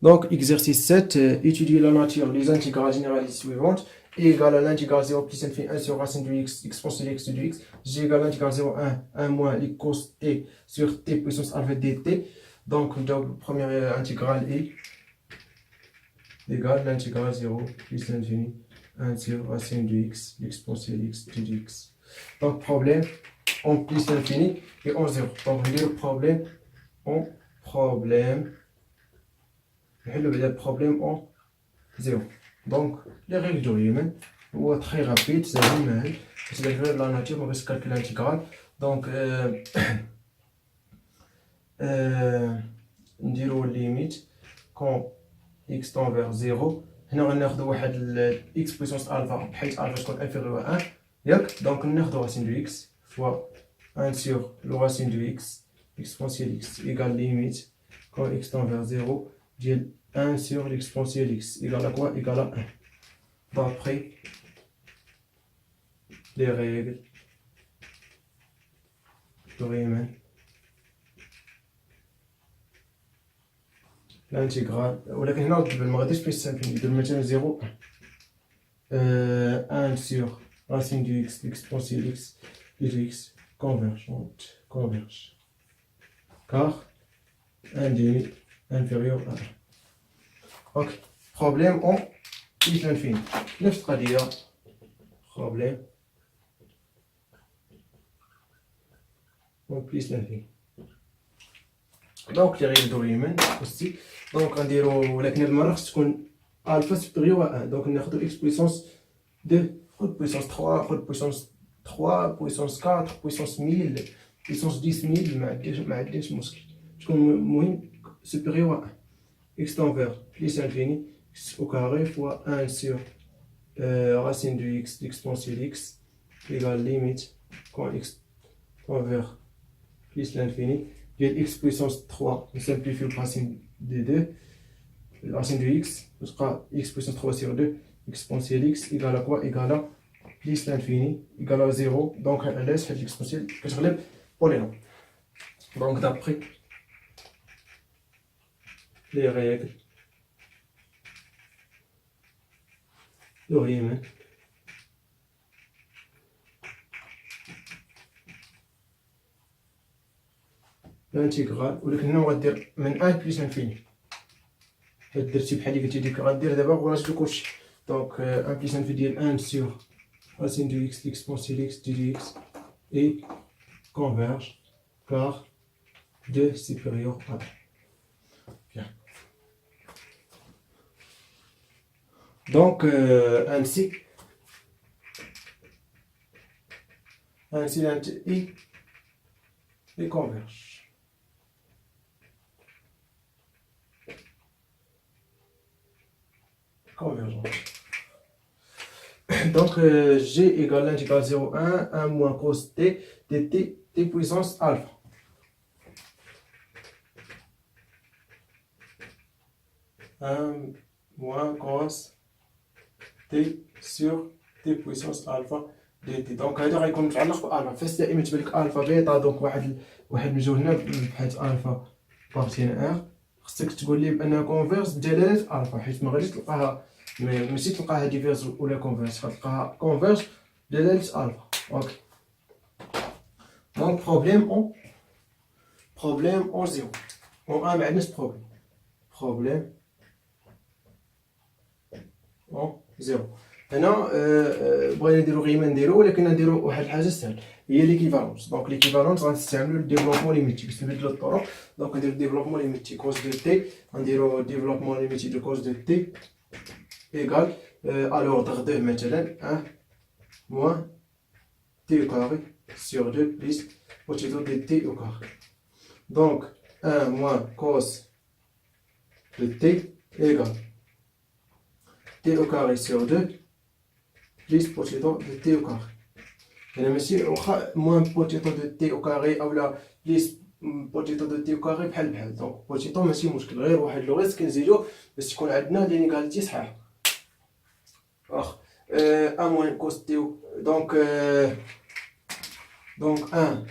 Donc, exercice 7, étudier la nature des intégrales généralisées suivantes. E égale à l'intégrale 0 plus infini 1 sur racine de x exponentielle x de x. G égale à l'intégrale 0, 1 moins les cos t sur t puissance alpha dt. Donc, première intégrale est égale à l'intégrale 0 plus infini 1 sur racine de x exponentielle x de x. Donc, problème en plus l'infini et en 0. Donc, je dis le problème en problème. Le problème en 0. Donc, les règles de Riemann, très rapide, c'est Riemann. C'est la règle de la nature, on va se calculer l'intégrale. Donc, on dit limite quand x tend vers 0. هنا غناخدو واحد x puissance alpha بحيث alpha تكون inférieur à 1 ياك دونك ناخدو racine de x fois 1 sur le racine de x exponentielle x égale limite quand x tend vers 0 ديال 1 sur l'exponentielle x égale à quoi? Égale à 1. D'après les règles de Riemann, l'intégrale, ولكن هنا قبل ما غاديش بليس سامبلي ندير مثلا 0 1 sur racine du x exponentielle x de x converge car 1 demi inférieur à 1. Ok, problème en plus l'infini. نفس القضية problème en plus l'infini. Donc les règles de Riemann aussi. Donc غنديرو ولكن هاد المرة خص تكون alpha supérieur à 1. Donc ناخدو x puissance 2 خد puissance 3 خد puissance 3 puissance 4 puissance 1000 puissance 10 000 ما عندناش مشكل تكون المهم supérieur à 1. x tend vers plus l'infini x au carré fois 1 sur racine de x exponentielle x égale limite quand x tend vers plus l'infini de x puissance 3, on simplifie le racine de 2, la racine de x, ce sera x puissance 3 sur 2 exponentielle x égale à quoi? Égale à plus l'infini égale à 0, donc on laisse l'exponentielle que je relève pour les nombres. Donc d'après les règles de Riemann, l'intégrale ولكن هنا غدير من 1 بلس انفيني درتي بحال اللي قلتي ديك غدير دابا وراسلو كلشي دونك 1 بلس انفيني ديال 1 سور racine de x exponentielle x de x et converge car 2 supérieur à 1. Bien. Donc ainsi il converge. Convergence. Donc g égale l'intégrale 0 1 moins cos t de t puissance alpha. Moins cos t sur t puissance alpha dt. دونك هذا غيكون متعلق بالفا فاش دائما تبان لك الفا بيتا دونك واحد من جوج هنا بحيث الفا بارتين ار خصك تقول لي بانها كونفيرس بدلاله الفا حيت ما غاديش تلقاها ماشي تلقاها ديفيرس ولا كونفيرس غتلقاها كونفيرس بدلاله الفا. اوكي دونك بروبليم اون زيرو اون 1 ما عندناش بروبليم اون زيرو. هنا بغينا نديرو غيما نديرو ولكن نديرو واحد الحاجه سهله هي ليكيفالونس. دونك ليكيفالونس غنستعملو الديفلوبمون ليميتيك نستعملو الطرق. دونك نديرو ديفلوبمون ليميتيك كوز دو تي غنديرو ديفلوبمون ليميتيك دو كوز دو تي ايغال à l'ordre de مثلا 1 moins t au carré sur 2 plus potato de t au carré. Donc 1 moins cos de t égale t au carré sur 2 plus potato de t au carré. يعني ماشي واخا موان بوتيتو دو تي او كاري اولا بليس بوتيتو دو تي او كاري بحال دونك بوتيتو ماشي مشكل غير واحد لوغيس كنزيدو باش تكون عندنا لينيغاليتي صحيحه. واخ 1 موان كوس تي دونك 1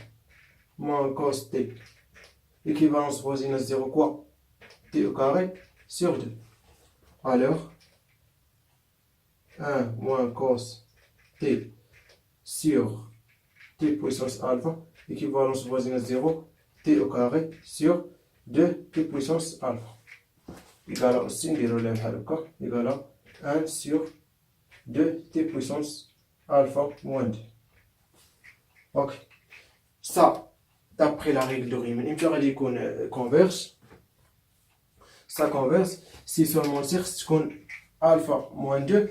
موان كوس تي équivalence voisine à 0 quoi t au carré sur 2. Alors, 1 moins cos t sur t puissance alpha, équivalence voisine à 0, t au carré sur 2 t puissance alpha. Égal à aussi, égal à 1 sur 2 t puissance alpha moins 2. Ok. Ça, d'après la règle de Riemann, il me dit qu'on converse. Ça converse si seulement si qu'on alpha moins 2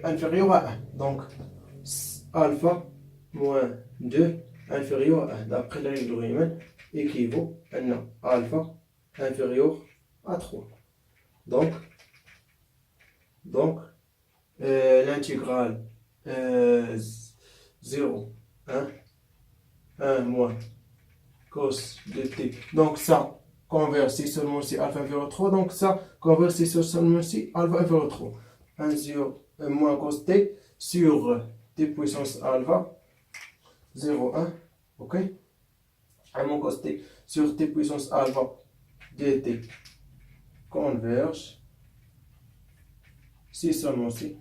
inférieur à 1. Donc, alpha moins 2 inférieur à 1. D'après la règle de Riemann, équivaut à alpha inférieur à 3. Donc l'intégrale 0, 1 moins cos de t. Donc ça converse si seulement si alpha inférieur à 3. Donc ça converse si seulement si alpha inférieur à 3. 1 sur moins cos t sur t puissance alpha 0, 1. Ok. 1 moins cos t sur t puissance alpha dt converge si seulement si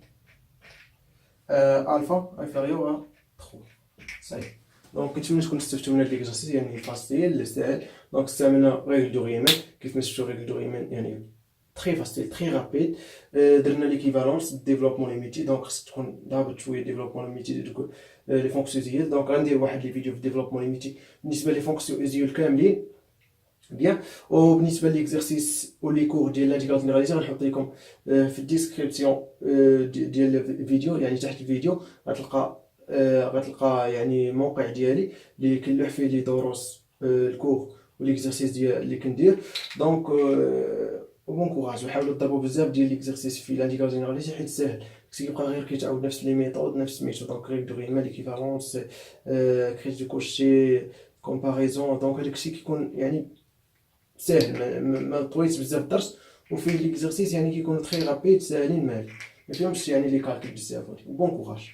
alpha inférieur à 3. Ça y est. Donc كنتمنى تكون استفدتوا من هذا ليكزارسيس يعني فاسيل سهل. دونك استعملنا ريغل دو ريمان. كيف ما شفتوا ريغل دو ريمان يعني تري فاسيل تري رابيد. درنا ليكيفالونس ديفلوبمون ليميتي. دونك خصك تكون ضابط شويه ديفلوبمون ليميتي دوك لي فونكسيون زيال. دونك غندير واحد لي فيديو في ديفلوبمون ليميتي بالنسبه لي فونكسيون زيال كاملين بيان. وبالنسبه ليكزارسيس ولي كور ديال لانتيغرال جينيراليزي غنحط لكم في الديسكريبسيون ديال الفيديو يعني تحت الفيديو غتلقى يعني موقع ديالي اللي كنلوح فيه لي دروس الكور وليكزارسيس ديال اللي كندير. دونك بون كوراج وحاولوا تضربوا بزاف ديال ليكزارسيس في لانتيغرال جينيراليزي حيت ساهل. كيبقى غير كيتعاود نفس لي ميثود نفس الميثود. دونك ريغل دو ريمان ليكيفالونس كريج دو كوشي كومباريزون. دونك هاداكشي كيكون يعني ساهل ما طويلش بزاف الدرس. وفيه ليكزارسيس يعني كيكونوا تري رابيد ساهلين ما فيهمش يعني لي كالكول بزاف. بون كوراج.